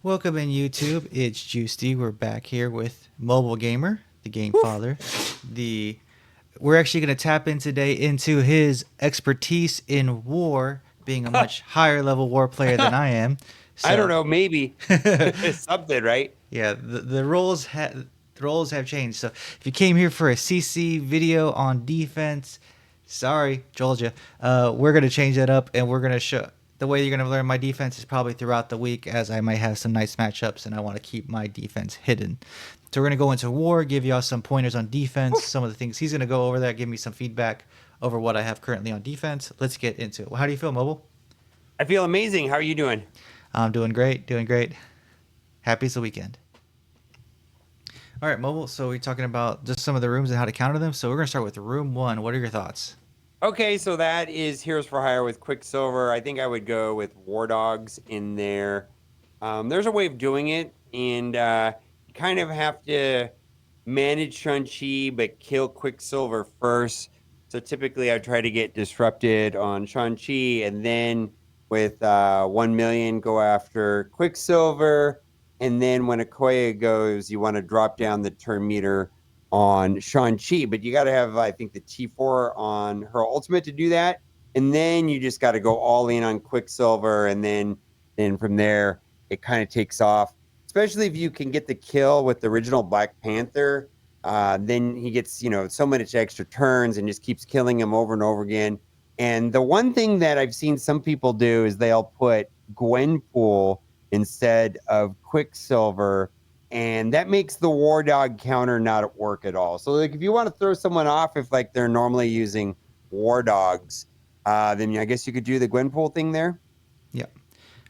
Welcome in YouTube. It's Juicy. We're back here with Mobile Gamer, the game father. The We're actually going to tap in today into his expertise in war, being a much higher level war player than I am. I don't So, know, maybe something, right? yeah, the roles have changed. So, if you came here for a CC video on defense, sorry, Georgia. We're gonna change that up, and we're gonna show the way you're gonna learn my defense is probably throughout the week, as I might have some nice matchups, and I want to keep my defense hidden. So we're gonna go into war, give y'all some pointers on defense, some of the things he's gonna go over that, give me some feedback over what I have currently on defense. Let's get into it. Well, how do you feel, Mobile? I feel amazing. How are you doing? I'm doing great, doing great. Happy it's the weekend. All right, Mobile. So we're talking about just some of the rooms and how to counter them. So we're gonna start with room one. What are your thoughts? Okay, so that is Heroes for Hire with Quicksilver. I think I would go with War Dogs in there. There's a way of doing it, and you kind of have to manage Shang-Chi, but kill Quicksilver first. So typically, I try to get disrupted on Shang-Chi, and then with 1 million, go after Quicksilver. And then when Okoye goes, you want to drop down the turn meter on Shang-Chi, but you got to have, I think, the T4 on her ultimate to do that. And then you just got to go all in on Quicksilver. And then from there, it kind of takes off, especially if you can get the kill with the original Black Panther. Then he gets, so much extra turns and just keeps killing him over and over again. And the one thing that I've seen some people do is they'll put Gwenpool instead of Quicksilver, and that makes the War Dog counter not at work at all. So, like, if you want to throw someone off, if like they're normally using War Dogs, then I guess you could do the Gwenpool thing there. Yeah.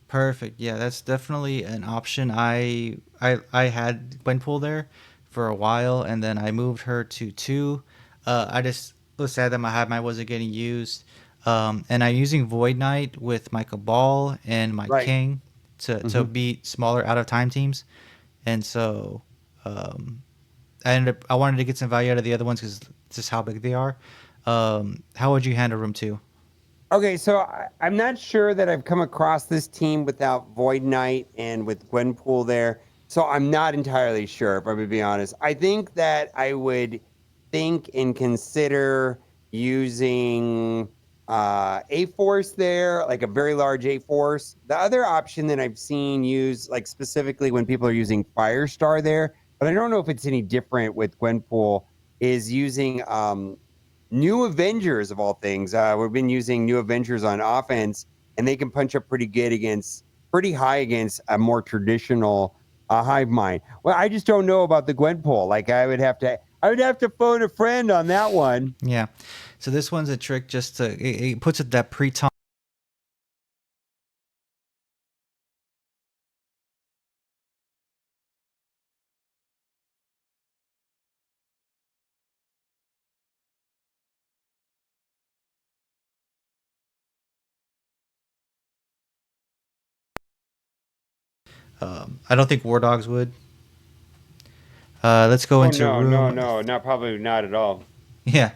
Perfect. Yeah, that's definitely an option. I had Gwenpool there for a while, and then I moved her to two. I just was sad that my Hive Mind wasn't getting used. And I'm using Void Knight with my Cabal and my Right. King to Mm-hmm. beat smaller out of time teams. And so um, I wanted to get some value out of the other ones because just how big they are. How would you handle room two? Okay, so I'm not sure that I've come across this team without Void Knight and with Gwenpool there. So I'm not entirely sure, if I'm going to be honest. I think that I would think and consider using A Force there, like a very large A Force. The other option that I've seen used, like specifically when people are using Firestar there, but I don't know if it's any different with Gwenpool, is using New Avengers of all things. We've been using New Avengers on offense, and they can punch up pretty high against a more traditional hive mind. Well, I just don't know about the Gwenpool. Like I would have to phone a friend on that one. Yeah. So this one's a trick just to it puts it that pre-taunt. I don't think War Dogs would. Let's go Oh into no, no, room. no, not probably not at all. Yeah.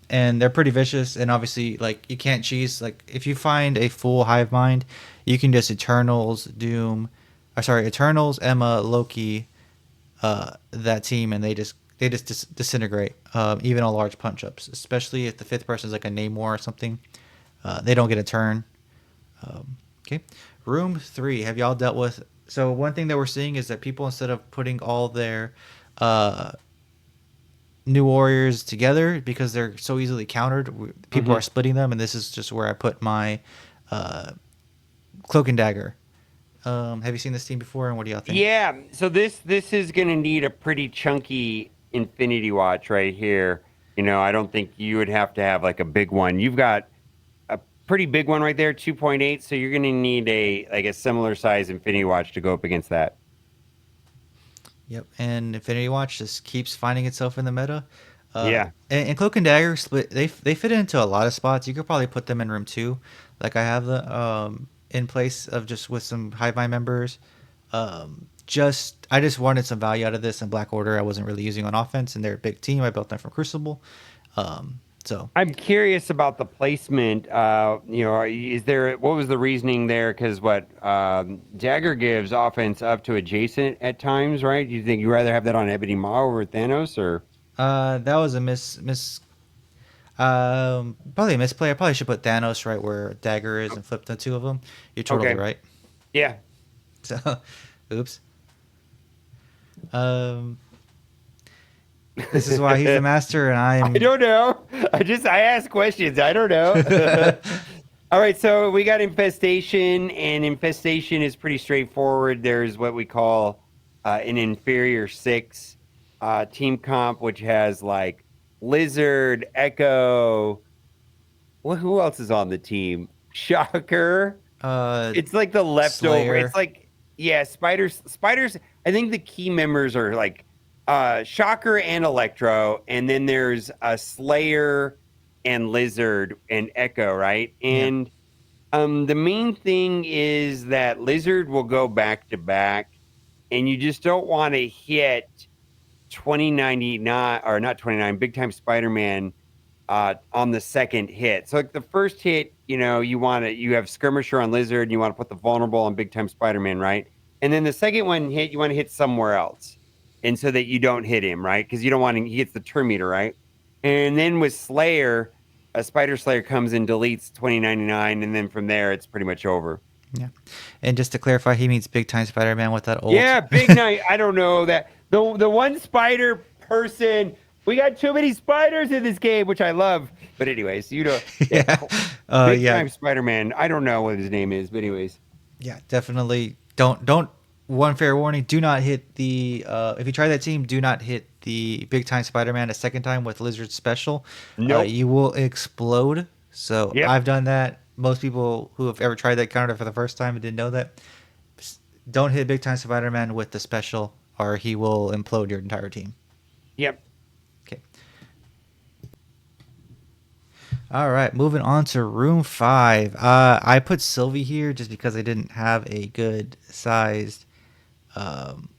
And they're pretty vicious, and obviously, like you can't cheese. Like if you find a full hive mind, you can just Eternals, Doom, sorry, Eternals, Emma, Loki, that team, and they just disintegrate. Even on large punch ups, especially if the fifth person is like a Namor or something, they don't get a turn. Okay. Room three. Have y'all dealt with? So one thing that we're seeing is that people, instead of putting all their uh, new warriors together because they're so easily countered, people are Mm-hmm. splitting them, and this is just where I put my uh, cloak and dagger. Have you seen this team before, and what do y'all think? Yeah, so this is gonna need a pretty chunky Infinity Watch right here. I don't think you would have to have like a big one. You've got a pretty big one right there, 2.8. So you're going to need a similar size Infinity Watch to go up against that. Yep, and Infinity Watch just keeps finding itself in the meta. Yeah. And Cloak and Dagger split. They fit into a lot of spots. You could probably put them in room two, like I have the in place of just with some Hive Mind members. Just I just wanted some value out of this in Black Order. I wasn't really using on offense, and they're a big team. I built them from Crucible. So I'm curious about the placement. Is there what was the reasoning there? Because what Jagger gives offense up to adjacent at times, right? Do you think you would rather have that on Ebony Maw over Thanos, or that was a probably a misplay. I probably should put Thanos right where Dagger is and flip the two of them. You're totally okay? right. Yeah, So, oops. Um, this is why he's the master, and I I'm. don't know. I ask questions. I don't know. All right, so we got infestation, and infestation is pretty straightforward. There's what we call an inferior six team comp, which has like Lizard, Echo. Well, who else is on the team? Shocker. uh, It's like the leftover. It's Slayer. like, yeah, spiders. I think the key members are like Shocker and Electro, and then there's a Slayer and Lizard and Echo, right? Yeah. And the main thing is that Lizard will go back to back, and you just don't want to hit 2099 or not 29 Big Time Spider-Man on the second hit. So like the first hit, you have Skirmisher on Lizard, and you want to put the vulnerable on Big Time Spider-Man, right? And then the second one hit, you want to hit somewhere else, and so that you don't hit him, right? Because you don't want him, he hits the Terminator, right? And then with Slayer, a Spider Slayer comes and deletes 2099, and then from there it's pretty much over. Yeah. And just to clarify, he means big time Spider Man with that ult. Yeah, Big Night. I don't know that the one spider person. We got too many spiders in this game, which I love. But anyways, yeah, Yeah. Big Yeah. Time Spider-Man. I don't know what his name is, but anyways, Yeah. Definitely. Don't. One fair warning: do not hit the. If you try that team, do not hit the big time Spider Man a second time with Lizard Special. nope. You will explode. So Yep. I've done that. Most people who have ever tried that counter for the first time and didn't know that. Don't hit big time Spider Man with the special, or he will implode your entire team. Yep. Okay. All right, moving on to room 5. I put Sylvie here just because I didn't have a good sized um,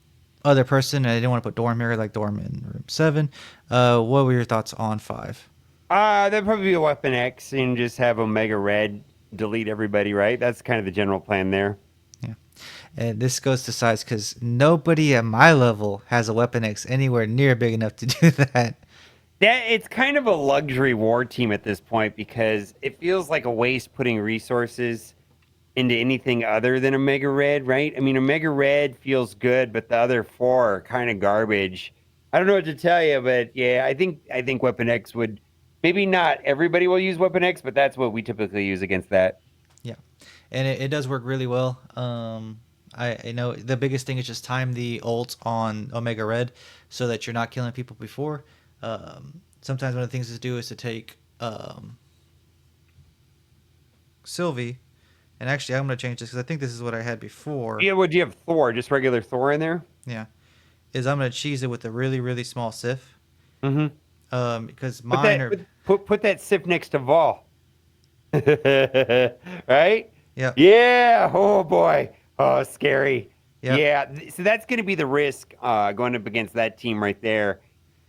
other person, and I didn't want to put Dorm here like Dorm in room 7. What were your thoughts on 5? That'd probably be a Weapon X and just have Omega Red delete everybody, right? That's kind of the general plan there. Yeah, and this goes to size because nobody at my level has a Weapon X anywhere near big enough to do that. That it's kind of a luxury war team at this point because it feels like a waste putting resources into anything other than Omega Red, right? I mean, Omega Red feels good, but the other four are kind of garbage. I don't know what to tell you, but yeah, I think Weapon X would maybe not everybody will use Weapon X, but that's what we typically use against that. Yeah, and it does work really well. I know the biggest thing is just time the ult on Omega Red so that you're not killing people before. Sometimes one of the things to do is to take Sylvie, and actually I'm going to change this because I think this is what I had before. Yeah, would you have Thor, just regular Thor in there? Yeah, is I'm going to cheese it with a really really small Sif. Mm-hmm. Because Put mine that are. put that sip next to Vol. Right? Yep. Yeah. Oh boy. Oh, scary. Yep. Yeah. So that's going to be the risk going up against that team right there.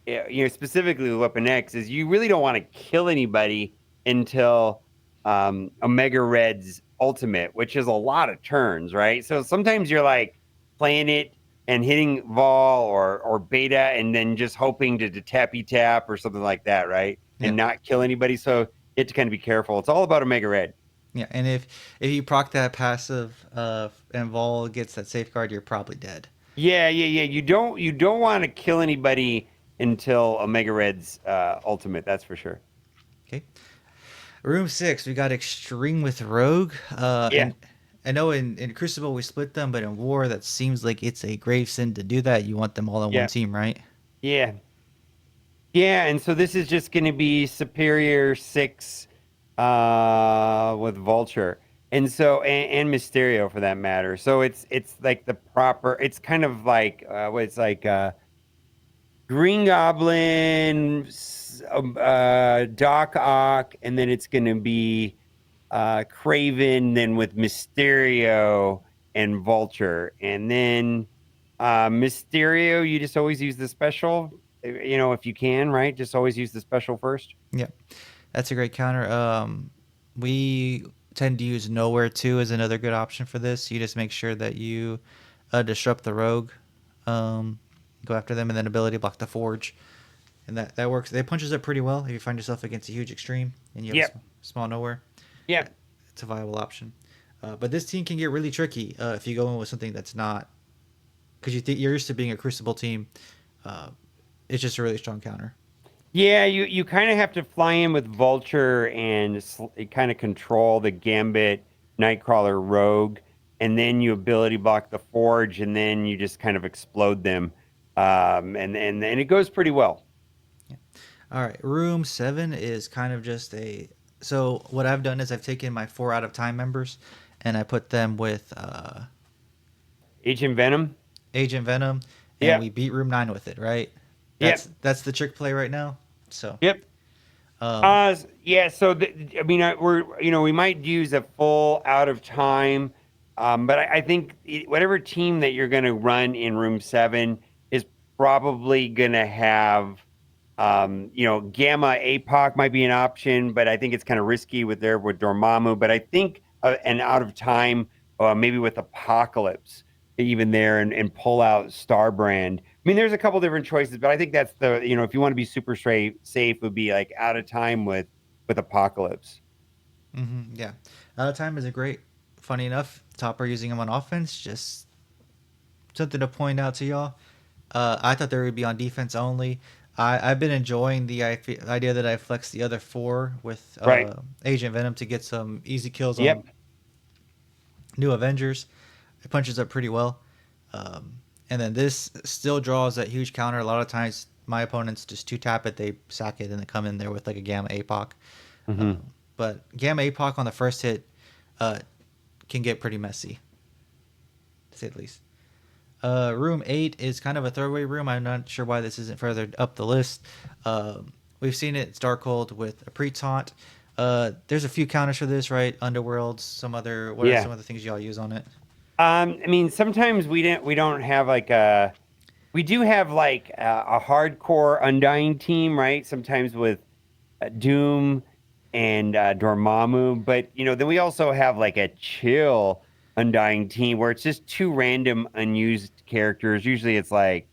Yeah, specifically with Weapon X, is you really don't want to kill anybody until Omega Red's ultimate, which is a lot of turns, right? So sometimes you're like playing it and hitting Vol or Beta, and then just hoping to tappy tap or something like that, right? And Yep. not kill anybody. So you have to kind of be careful. It's all about Omega Red. Yeah, and if you proc that passive and Vol gets that safeguard, you're probably dead. Yeah, yeah, yeah. You don't want to kill anybody until Omega Red's ultimate. That's for sure. Okay. Room 6, we got Extreme with Rogue. Yeah, And I know in Crucible we split them, but in War that seems like it's a grave sin to do that. You want them all on one yeah, team, right? yeah, yeah. And so this is just going to be Superior Six with Vulture, and Mysterio for that matter. So it's like the proper. It's kind of like it's like Green Goblin, Doc Ock, and then it's going to be Craven, then with Mysterio and Vulture, and then Mysterio. You just always use the special, if you can, right? Just always use the special first. Yeah, that's a great counter. We tend to use nowhere too as another good option for this. You just make sure that you disrupt the rogue, um, go after them, and then ability block the forge, and that works. It punches up pretty well if you find yourself against a huge extreme and you have a Yep. small nowhere. Yep. It's a viable option. But this team can get really tricky if you go in with something that's not because you think you're used to being a crucible team. Uh, it's just a really strong counter. Yeah, you kind of have to fly in with Vulture and kind of control the Gambit, Nightcrawler, Rogue, and then you ability block the Forge, and then you just kind of explode them, and it goes pretty well. Yeah. All right, room 7 is kind of just a. So what I've done is I've taken my 4 out of time members, and I put them with Agent Venom. Agent Venom, and we Yep. beat room 9 with it. Right? Yep. That's the trick play right now. So Yep. um, Yeah. So I mean, we might use a full out of time, but I think whatever team that you're going to run in Room Seven is probably going to have, Gamma APOC might be an option, but I think it's kind of risky with Dormammu. But I think an out of time, maybe with Apocalypse, even there, and pull out Starbrand. I mean, there's a couple different choices, but I think that's if you want to be super straight safe, would be like out of time with Apocalypse. yeah, out of time is a great. Funny enough, Topper using him on offense. Just something to point out to y'all. I thought they would be on defense only. I've been enjoying the idea that I flex the other 4 with Right. Agent Venom to get some easy kills on Yep. new Avengers. It punches up pretty well. And then this still draws that huge counter. A lot of times, my opponents just 2 tap it, they sack it, and they come in there with like a Gamma APOC. Hmm. But Gamma APOC on the first hit uh, can get pretty messy, to say the least. Room 8 is kind of a throwaway room. I'm not sure why this isn't further up the list. We've seen it. It's Darkhold with a pre-taunt. There's a few counters for this, right? Underworlds, some other. What are Yeah. some of the things y'all use on it? I mean, sometimes we don't have like we do have like a hardcore Undying team, right? Sometimes with Doom and Dormammu, but then we also have like a chill Undying team where it's just two random unused characters. Usually it's like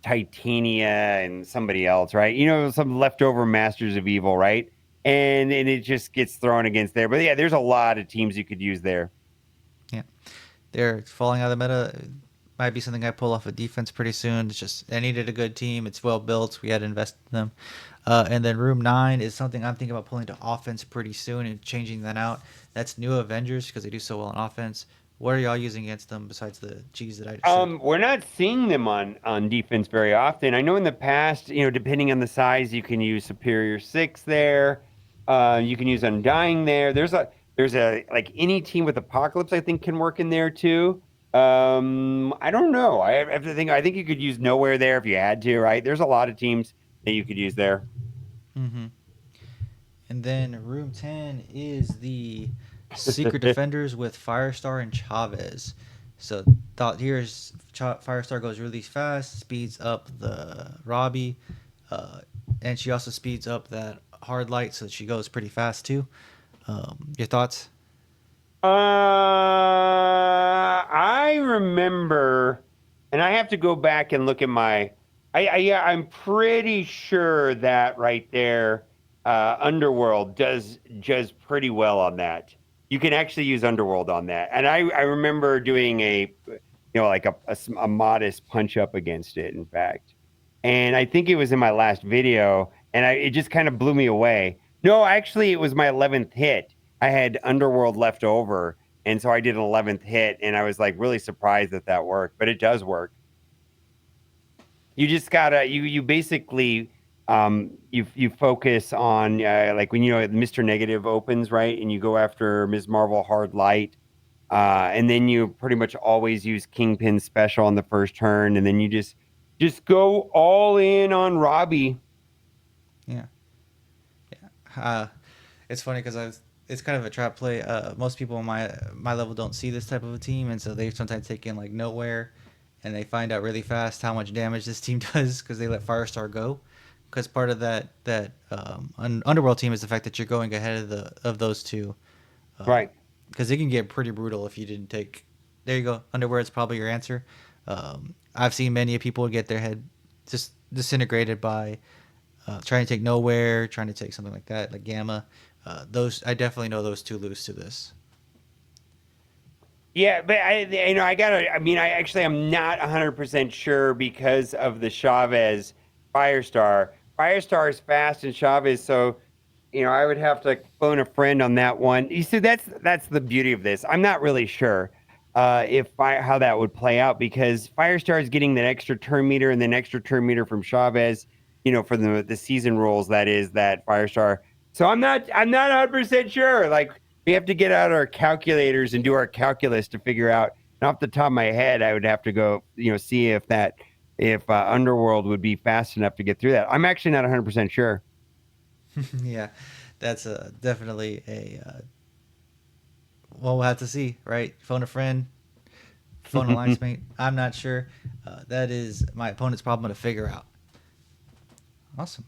Titania and somebody else, right? Some leftover Masters of Evil, right? And it just gets thrown against there. But yeah, there's a lot of teams you could use there. Yeah, they're falling out of the meta. It might be something I pull off of defense pretty soon. It's just I needed a good team. It's well built. We had to invest in them. And then room 9 is something I'm thinking about pulling to offense pretty soon and changing that out. That's new Avengers because they do so well on offense. What are y'all using against them besides the G's that I just said? We're not seeing them on defense very often. I know in the past, depending on the size, you can use Superior Six there. You can use Undying there. There's a like any team with Apocalypse, I think, can work in there too. I don't know. I have to think. I think you could use Nowhere there if you had to, right? There's a lot of teams that you could use there. Mm-hmm. And then room 10 is the Secret Defenders with Firestar and Chavez. So thought here's Firestar goes really fast, speeds up the Robbie, and she also speeds up that hard light, so she goes pretty fast too. Your thoughts? I remember, and I have to go back and look at my. Yeah, I'm pretty sure that right there, Underworld does pretty well on that. You can actually use Underworld on that, and I remember doing like a modest punch up against it. In fact, and I think it was in my last video, and it just kind of blew me away. No, actually, it was my 11th hit. I had Underworld left over, and so I did an 11th hit, and I was like really surprised that that worked, but it does work. You just gotta you basically you focus on like when Mr. Negative opens, right, and you go after Ms. Marvel Hard Light, and then you pretty much always use Kingpin special on the first turn, and then you just go all in on Robbie. Yeah, yeah. It's funny because it's kind of a trap play. Most people on my level don't see this type of a team, and so they sometimes take in like nowhere, and they find out really fast how much damage this team does because they let Firestar go. because part of that underworld team is the fact that you're going ahead of those two, Right. because it can get pretty brutal if you didn't take. There you go. Underwear is probably your answer. I've seen many people get their head just disintegrated by trying to take nowhere, trying to take something like that, like gamma. Those I definitely know those two lose to this. Yeah, but I gotta. I mean, I actually am not 100% sure because of the Chavez Firestar. Firestar is fast and Chavez, so I would have to phone a friend on that one. You see, that's the beauty of this. I'm not really sure if how that would play out because Firestar is getting that extra turn meter and then extra turn meter from Chavez. For the season rules, that is that Firestar. So I'm not 100% sure. Like we have to get out our calculators and do our calculus to figure out. And off the top of my head, I would have to go, see if Underworld would be fast enough to get through that. I'm actually not 100% sure. Yeah, that's definitely a. Well, we'll have to see, right? Phone a friend, phone alliance mate. I'm not sure. That is my opponent's problem to figure out. Awesome.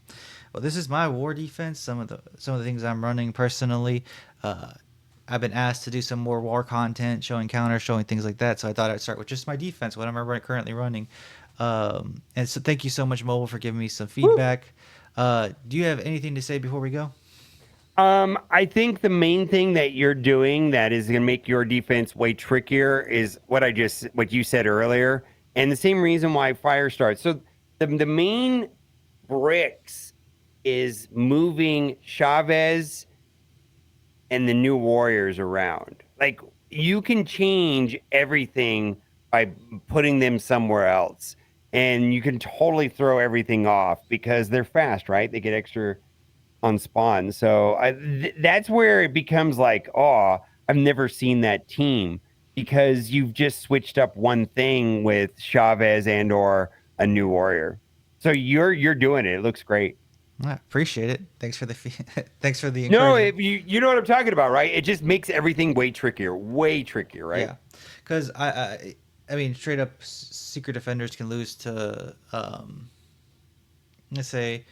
Well, this is my war defense. Some of the things I'm running personally. Uh, I've been asked to do some more war content, showing counters, showing things like that. So I thought I'd start with just my defense, what I'm currently running. And so thank you so much, Mobile, for giving me some Woo. feedback. Do you have anything to say before we go? I think the main thing that you're doing that is going to make your defense way trickier is what you said earlier, and the same reason why fire starts. So the main bricks is moving Chavez and the new warriors around. Like you can change everything by putting them somewhere else, and you can totally throw everything off because they're fast, right? They get extra on spawn. So that's where it becomes like, oh, I've never seen that team because you've just switched up one thing with Chavez and or a new warrior. So you're doing it. It looks great. I appreciate it. Thanks for the thanks for the No, encouragement. you know what I'm talking about, right? It just makes everything way trickier, right? Yeah, because I mean, straight up, secret defenders can lose to let's say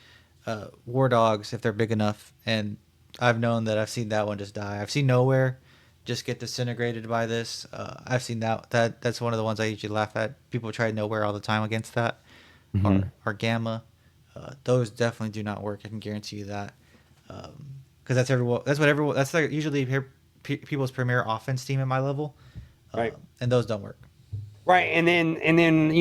war dogs if they're big enough, and I've known that I've seen that one just die. I've seen nowhere just get disintegrated by this. I've seen that's one of the ones I usually laugh at. People try nowhere all the time against that, Hmm. or gamma. Those definitely do not work. I can guarantee you that. Because that's like usually people's premier offense team at my level, Right. and those don't work. Right, and then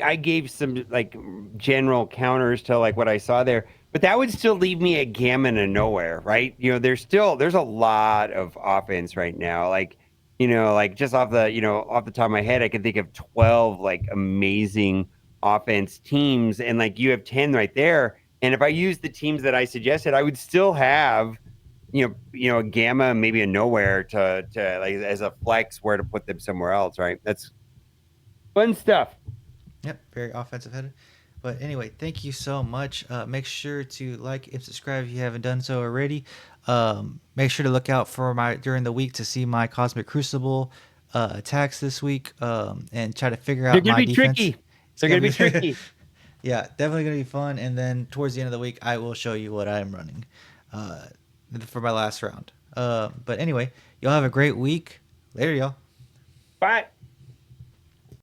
I gave some like general counters to like what I saw there, but that would still leave me a gammon of nowhere, right? There's a lot of offense right now. Like like just off the top of my head, I can think of 12 like amazing offense teams, and like you have 10 right there. And if I use the teams that I suggested, I would still have a gamma, maybe a nowhere to like as a flex where to put them somewhere else, right? That's fun stuff. Yep, very offensive headed. But anyway, thank you so much. Make sure to like and subscribe if you haven't done so already. Make sure to look out for my during the week to see my Cosmic Crucible attacks this week, and try to figure They're out gonna my be defense. tricky. It's They're gonna gonna be be tricky. yeah, definitely gonna be fun. And then towards the end of the week, I will show you what I'm running uh, for my last round. But anyway, y'all have a great week. Later, y'all. Bye.